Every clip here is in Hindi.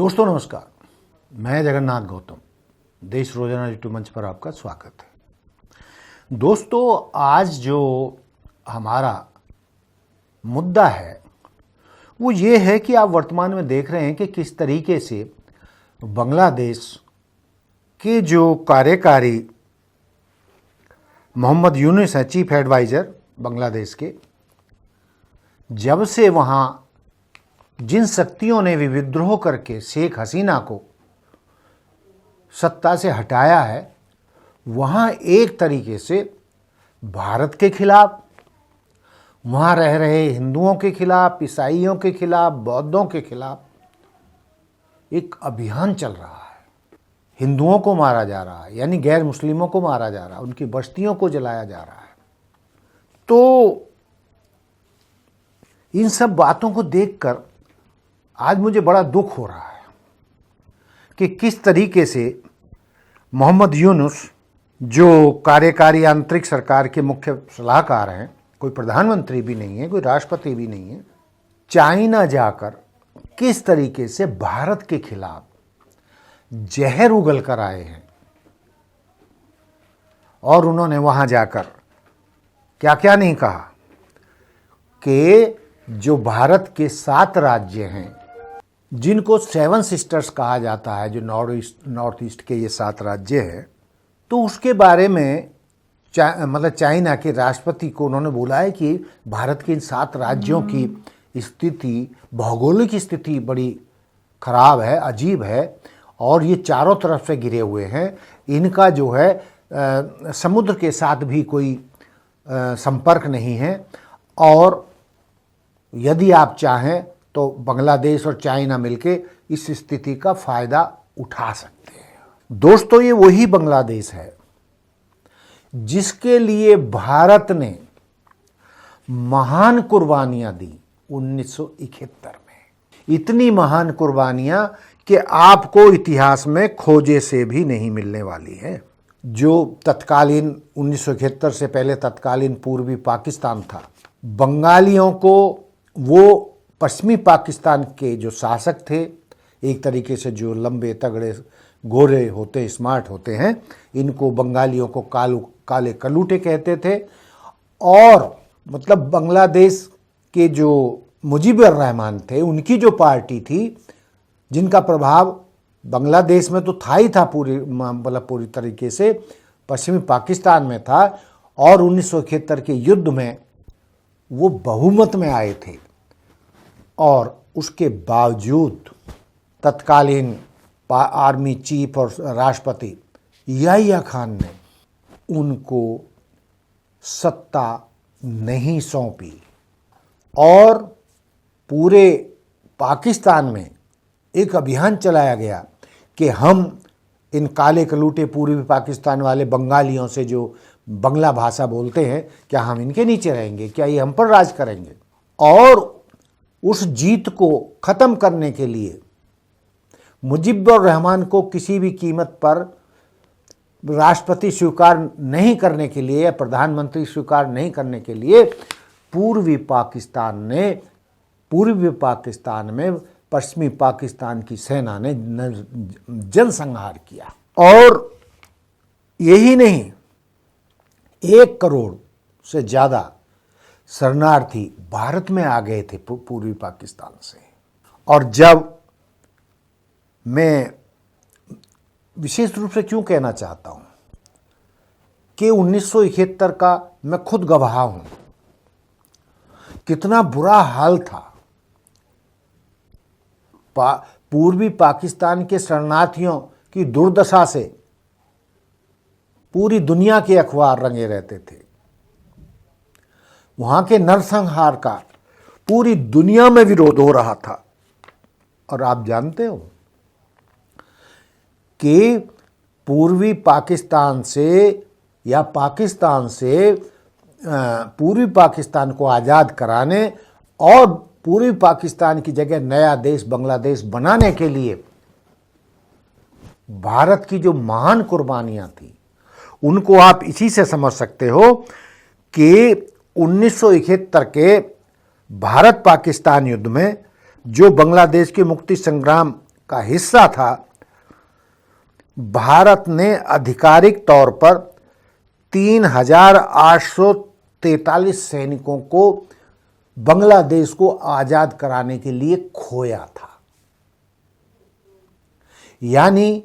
दोस्तों नमस्कार, मैं जगन्नाथ गौतम, देश रोजाना यूट्यूब मंच पर आपका स्वागत है। दोस्तों आज जो हमारा मुद्दा है वो ये है कि आप वर्तमान में देख रहे हैं कि किस तरीके से बांग्लादेश के जो कार्यकारी मोहम्मद यूनुस हैं, चीफ एडवाइज़र बांग्लादेश के, जब से वहाँ जिन शक्तियों ने भी विद्रोह करके शेख हसीना को सत्ता से हटाया है, वहाँ एक तरीके से भारत के खिलाफ, वहाँ रह रहे हिंदुओं के खिलाफ, ईसाइयों के खिलाफ, बौद्धों के खिलाफ एक अभियान चल रहा है। हिंदुओं को मारा जा रहा है, यानी गैर मुस्लिमों को मारा जा रहा है, उनकी बस्तियों को जलाया जा रहा है। तो इन सब बातों को देखकर आज मुझे बड़ा दुख हो रहा है कि किस तरीके से मोहम्मद यूनुस, जो कार्यकारी आंतरिक सरकार के मुख्य सलाहकार हैं, कोई प्रधानमंत्री भी नहीं है, कोई राष्ट्रपति भी नहीं है, चाइना जाकर किस तरीके से भारत के खिलाफ जहर उगल कर आए हैं। और उन्होंने वहां जाकर क्या क्या नहीं कहा कि जो भारत के 7 राज्य हैं, जिनको 7 सिस्टर्स कहा जाता है, जो नॉर्थ ईस्ट के ये 7 राज्य हैं, तो उसके बारे में चाइना के राष्ट्रपति को उन्होंने बोला है कि भारत के इन 7 राज्यों की स्थिति, भौगोलिक स्थिति बड़ी खराब है, अजीब है, और ये चारों तरफ से घिरे हुए हैं। इनका जो है समुद्र के साथ भी कोई संपर्क नहीं है, और यदि आप चाहें तो बांग्लादेश और चाइना मिलके इस स्थिति का फायदा उठा सकते हैं। दोस्तों ये वही बांग्लादेश है जिसके लिए भारत ने महान कुर्बानियां दी 1971 में। इतनी महान कुर्बानियां कि आपको इतिहास में खोजे से भी नहीं मिलने वाली है। जो तत्कालीन 1971 से पहले तत्कालीन पूर्वी पाकिस्तान था, बंगालियों को वो पश्चिमी पाकिस्तान के जो शासक थे, एक तरीके से जो लंबे तगड़े गोरे होते, स्मार्ट होते हैं, इनको बंगालियों को काले कलूटे कहते थे। और मतलब बांग्लादेश के जो मुजीबुर रहमान थे, उनकी जो पार्टी थी, जिनका प्रभाव बांग्लादेश में तो था ही था, पूरी तरीके से पश्चिमी पाकिस्तान में था, और 1971 के युद्ध में वो बहुमत में आए थे। और उसके बावजूद तत्कालीन आर्मी चीफ और राष्ट्रपति याहिया खान ने उनको सत्ता नहीं सौंपी, और पूरे पाकिस्तान में एक अभियान चलाया गया कि हम इन काले कलूटे पूर्वी पाकिस्तान वाले बंगालियों से, जो बंगला भाषा बोलते हैं, क्या हम इनके नीचे रहेंगे, क्या ये हम पर राज करेंगे। और उस जीत को ख़त्म करने के लिए मुजीबुर रहमान को किसी भी कीमत पर राष्ट्रपति स्वीकार नहीं करने के लिए या प्रधानमंत्री स्वीकार नहीं करने के लिए पूर्वी पाकिस्तान में पश्चिमी पाकिस्तान की सेना ने जनसंहार किया। और यही नहीं, 1 करोड़ से ज़्यादा शरणार्थी भारत में आ गए थे पूर्वी पाकिस्तान से। और जब मैं विशेष रूप से क्यों कहना चाहता हूं कि 1971 का मैं खुद गवाह हूं, कितना बुरा हाल था। पूर्वी पाकिस्तान के शरणार्थियों की दुर्दशा से पूरी दुनिया के अखबार रंगे रहते थे। वहां के नरसंहार का पूरी दुनिया में विरोध हो रहा था। और आप जानते हो कि पूर्वी पाकिस्तान से या पाकिस्तान से पूर्वी पाकिस्तान को आज़ाद कराने और पूर्वी पाकिस्तान की जगह नया देश बांग्लादेश बनाने के लिए भारत की जो महान कुर्बानियां थी, उनको आप इसी से समझ सकते हो कि 1971 के भारत पाकिस्तान युद्ध में जो बांग्लादेश के मुक्ति संग्राम का हिस्सा था, भारत ने आधिकारिक तौर पर 3,843 सैनिकों को बांग्लादेश को आजाद कराने के लिए खोया था। यानी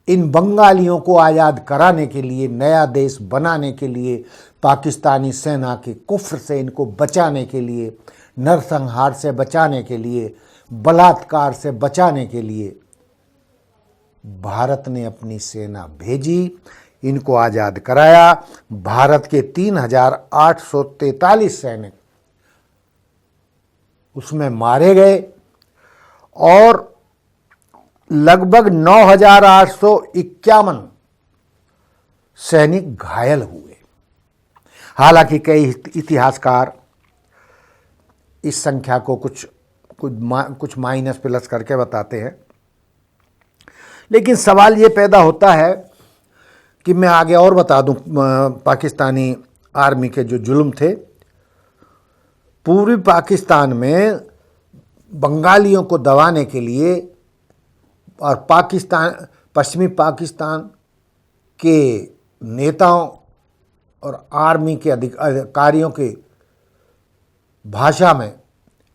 इन बंगालियों को आजाद कराने के लिए, नया देश बनाने के लिए, पाकिस्तानी सेना के कुफ्र से इनको बचाने के लिए, नरसंहार से बचाने के लिए, बलात्कार से बचाने के लिए भारत ने अपनी सेना भेजी, इनको आजाद कराया। भारत के 3,843 सैनिक उसमें मारे गए और लगभग 9,851 सैनिक घायल हुए। हालांकि कई इतिहासकार इस संख्या को कुछ माइनस प्लस करके बताते हैं, लेकिन सवाल ये पैदा होता है कि मैं आगे और बता दूं, पाकिस्तानी आर्मी के जो जुल्म थे पूर्वी पाकिस्तान में बंगालियों को दबाने के लिए और पश्चिमी पाकिस्तान के नेताओं और आर्मी के अधिकारियों के भाषा में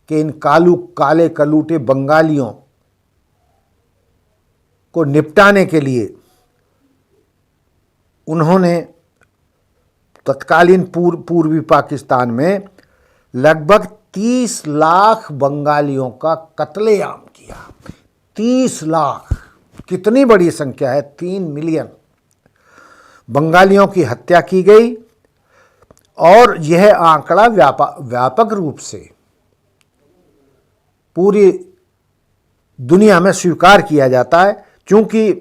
कि इन काले कलूटे बंगालियों को निपटाने के लिए उन्होंने तत्कालीन पूर्वी पाकिस्तान में लगभग 30 लाख बंगालियों का कत्लेआम किया। 30 लाख, कितनी बड़ी संख्या है, 3 मिलियन बंगालियों की हत्या की गई। और यह आंकड़ा व्यापक रूप से पूरी दुनिया में स्वीकार किया जाता है, क्योंकि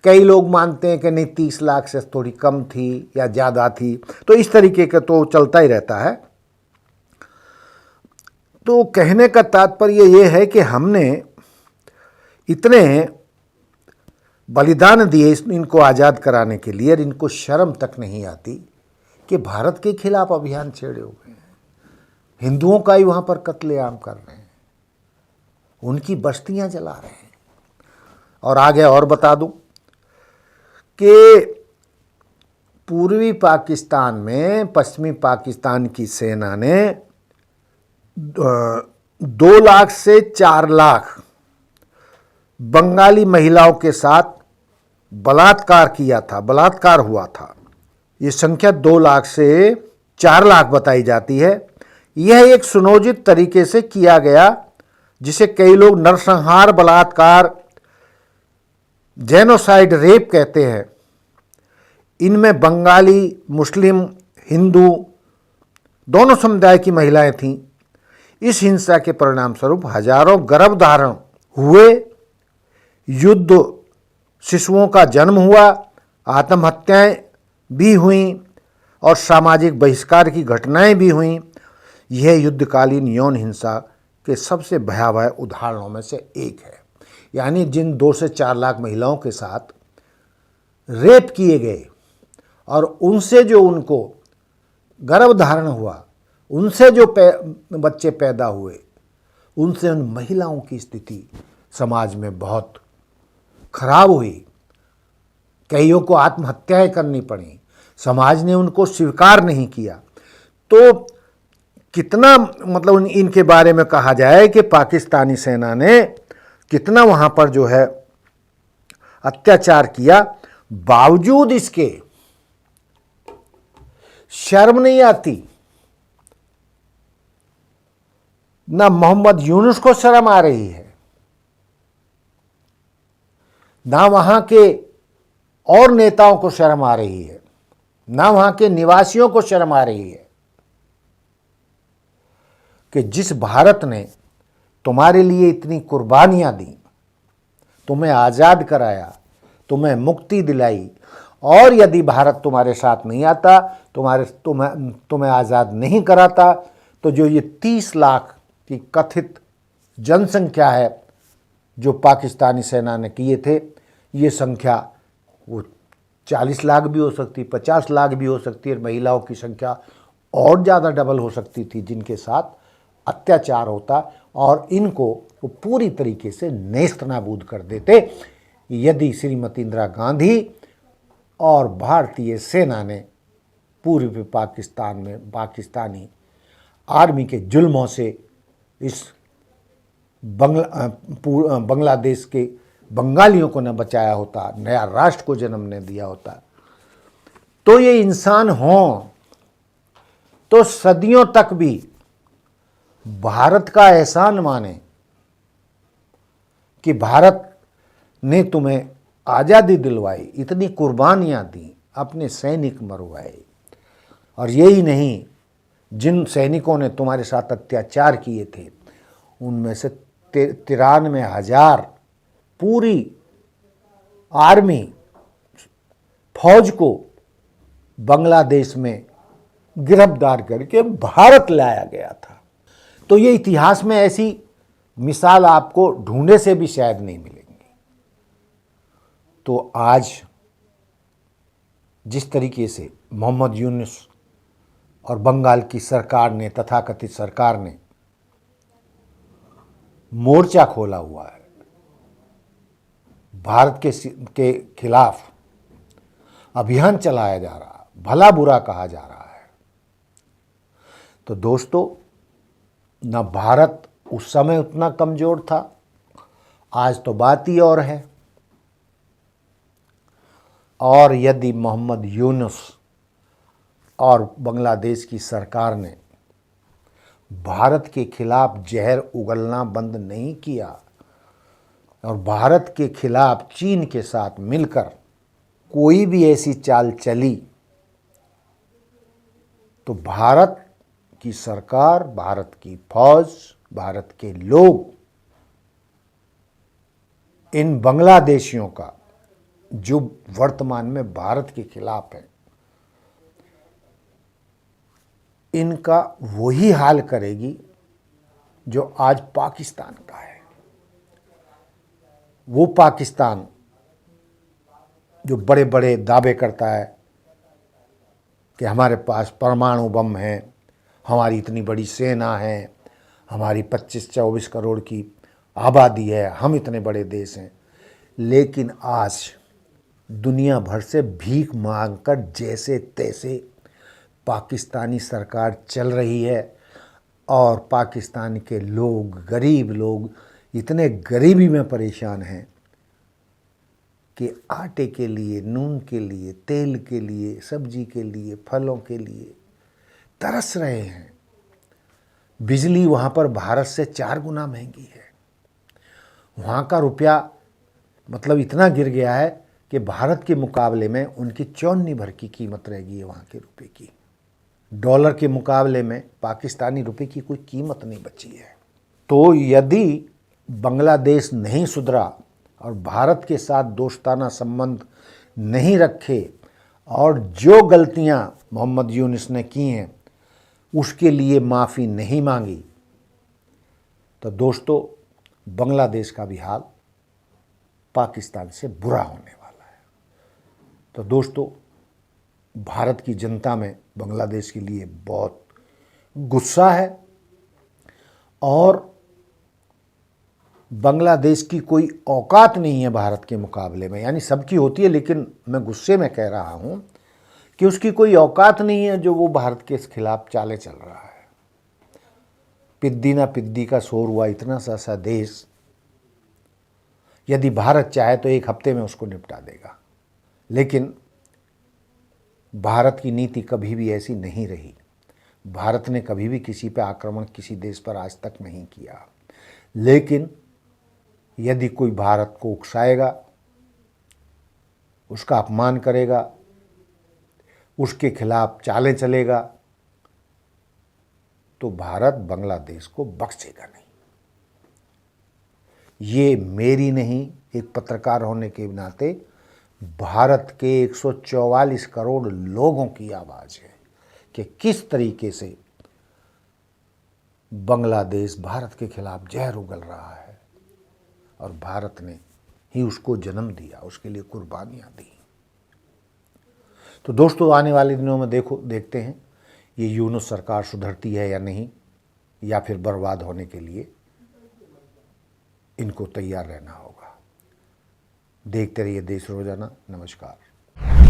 कई लोग मानते हैं कि नहीं 30 लाख से थोड़ी कम थी या ज़्यादा थी, तो इस तरीके का तो चलता ही रहता है। तो कहने का तात्पर्य यह है कि हमने इतने बलिदान दिए इनको आज़ाद कराने के लिए, और इनको शर्म तक नहीं आती कि भारत के खिलाफ अभियान छेड़े हुए हैं, हिंदुओं का ही वहाँ पर कत्लेआम कर रहे हैं, उनकी बस्तियाँ जला रहे हैं। और आगे और बता दूं कि पूर्वी पाकिस्तान में पश्चिमी पाकिस्तान की सेना ने 2 लाख से 4 लाख बंगाली महिलाओं के साथ बलात्कार हुआ था। ये संख्या 2 लाख से 4 लाख बताई जाती है। यह एक सुनियोजित तरीके से किया गया, जिसे कई लोग नरसंहार, बलात्कार, जेनोसाइड, रेप कहते हैं। इनमें बंगाली, मुस्लिम, हिंदू दोनों समुदाय की महिलाएं थीं। इस हिंसा के परिणाम स्वरूप हजारों गर्भधारण हुए, युद्ध शिशुओं का जन्म हुआ, आत्महत्याएं भी हुईं और सामाजिक बहिष्कार की घटनाएं भी हुईं। यह युद्धकालीन यौन हिंसा के सबसे भयावह उदाहरणों में से एक है। यानी जिन 2 से 4 लाख महिलाओं के साथ रेप किए गए और उनसे जो उनको गर्भधारण हुआ, उनसे जो बच्चे पैदा हुए, उनसे उन महिलाओं की स्थिति समाज में बहुत खराब हुई। कईयों को आत्महत्याएं करनी पड़ी, समाज ने उनको स्वीकार नहीं किया। तो कितना मतलब इनके बारे में कहा जाए कि पाकिस्तानी सेना ने कितना वहाँ पर जो है अत्याचार किया, बावजूद इसके शर्म नहीं आती। ना मोहम्मद यूनुस को शर्म आ रही है, ना वहां के और नेताओं को शर्म आ रही है, ना वहां के निवासियों को शर्म आ रही है कि जिस भारत ने तुम्हारे लिए इतनी कुर्बानियां दी, तुम्हें आज़ाद कराया, तुम्हें मुक्ति दिलाई, और यदि भारत तुम्हारे साथ नहीं आता, तुम्हें आज़ाद नहीं कराता, तो जो ये 30 लाख की कथित जनसंख्या है जो पाकिस्तानी सेना ने किए थे, ये संख्या वो 40 लाख भी हो सकती, 50 लाख भी हो सकती है। महिलाओं की संख्या और ज़्यादा डबल हो सकती थी जिनके साथ अत्याचार होता और इनको वो पूरी तरीके से नेस्तनाबूद कर देते यदि श्रीमती इंदिरा गांधी और भारतीय सेना ने पूर्वी पाकिस्तान में पाकिस्तानी आर्मी के जुल्मों से इस बांग्लादेश के बंगालियों को न बचाया होता, नया राष्ट्र को जन्म न दिया होता, तो ये इंसान हों तो सदियों तक भी भारत का एहसान माने कि भारत ने तुम्हें आज़ादी दिलवाई, इतनी कुर्बानियां दी, अपने सैनिक मरवाए, और यही नहीं, जिन सैनिकों ने तुम्हारे साथ अत्याचार किए थे उनमें से 93,000 पूरी आर्मी फौज को बांग्लादेश में गिरफ्तार करके भारत लाया गया था। तो ये इतिहास में ऐसी मिसाल आपको ढूंढे से भी शायद नहीं मिलेंगी। तो आज जिस तरीके से मोहम्मद यूनुस और बंगाल की सरकार ने, तथाकथित सरकार ने मोर्चा खोला हुआ है, भारत के खिलाफ अभियान चलाया जा रहा, भला बुरा कहा जा रहा है, तो दोस्तों न भारत उस समय उतना कमजोर था, आज तो बात ही और है। और यदि मोहम्मद यूनुस और बांग्लादेश की सरकार ने भारत के खिलाफ जहर उगलना बंद नहीं किया और भारत के खिलाफ चीन के साथ मिलकर कोई भी ऐसी चाल चली, तो भारत की सरकार, भारत की फौज, भारत के लोग इन बांग्लादेशियों का, जो वर्तमान में भारत के खिलाफ है, इनका वही हाल करेगी जो आज पाकिस्तान का है। वो पाकिस्तान जो बड़े बड़े दावे करता है कि हमारे पास परमाणु बम है, हमारी इतनी बड़ी सेना है, हमारी 25-24 करोड़ की आबादी है, हम इतने बड़े देश हैं, लेकिन आज दुनिया भर से भीख मांगकर जैसे तैसे पाकिस्तानी सरकार चल रही है और पाकिस्तान के लोग, गरीब लोग इतने गरीबी में परेशान हैं कि आटे के लिए, नून के लिए, तेल के लिए, सब्जी के लिए, फलों के लिए तरस रहे हैं। बिजली वहाँ पर भारत से 4 गुना महंगी है। वहाँ का रुपया मतलब इतना गिर गया है कि भारत के मुकाबले में उनकी 54 भर की कीमत रह गई है वहाँ के रुपए की। डॉलर के मुकाबले में पाकिस्तानी रुपए की कोई कीमत नहीं बची है। तो यदि बांग्लादेश नहीं सुधरा और भारत के साथ दोस्ताना संबंध नहीं रखे और जो गलतियां मोहम्मद यूनुस ने की हैं उसके लिए माफ़ी नहीं मांगी, तो दोस्तों बांग्लादेश का भी हाल पाकिस्तान से बुरा होने वाला है। तो दोस्तों भारत की जनता में बांग्लादेश के लिए बहुत गुस्सा है और बांग्लादेश की कोई औकात नहीं है भारत के मुकाबले में, यानी सबकी होती है, लेकिन मैं गुस्से में कह रहा हूँ कि उसकी कोई औकात नहीं है जो वो भारत के खिलाफ चाले चल रहा है। पिद्दी ना पिद्दी का शोर हुआ इतना सा देश, यदि भारत चाहे तो 1 हफ्ते में उसको निपटा देगा, लेकिन भारत की नीति कभी भी ऐसी नहीं रही। भारत ने कभी भी किसी पर आक्रमण किसी देश पर आज तक नहीं किया, लेकिन यदि कोई भारत को उकसाएगा, उसका अपमान करेगा, उसके खिलाफ चालें चलेगा, तो भारत बांग्लादेश को बख्शेगा नहीं। ये मेरी नहीं, एक पत्रकार होने के नाते भारत के 144 करोड़ लोगों की आवाज़ है कि किस तरीके से बांग्लादेश भारत के खिलाफ जहर उगल रहा है और भारत ने ही उसको जन्म दिया, उसके लिए कुर्बानियाँ दी। तो दोस्तों आने वाले दिनों में देखते हैं ये यूनुस सरकार सुधरती है या नहीं। या फिर बर्बाद होने के लिए इनको तैयार रहना होगा। देखते रहिए देश रोजाना। नमस्कार।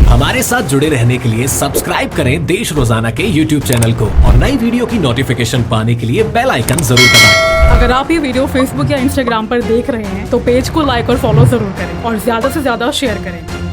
हमारे साथ जुड़े रहने के लिए सब्सक्राइब करें देश रोजाना के YouTube चैनल को और नई वीडियो की नोटिफिकेशन पाने के लिए बेल आइकन जरूर दबाएं। अगर आप ये वीडियो Facebook या Instagram पर देख रहे हैं तो पेज को लाइक और फॉलो जरूर करें और ज्यादा से ज्यादा शेयर करें।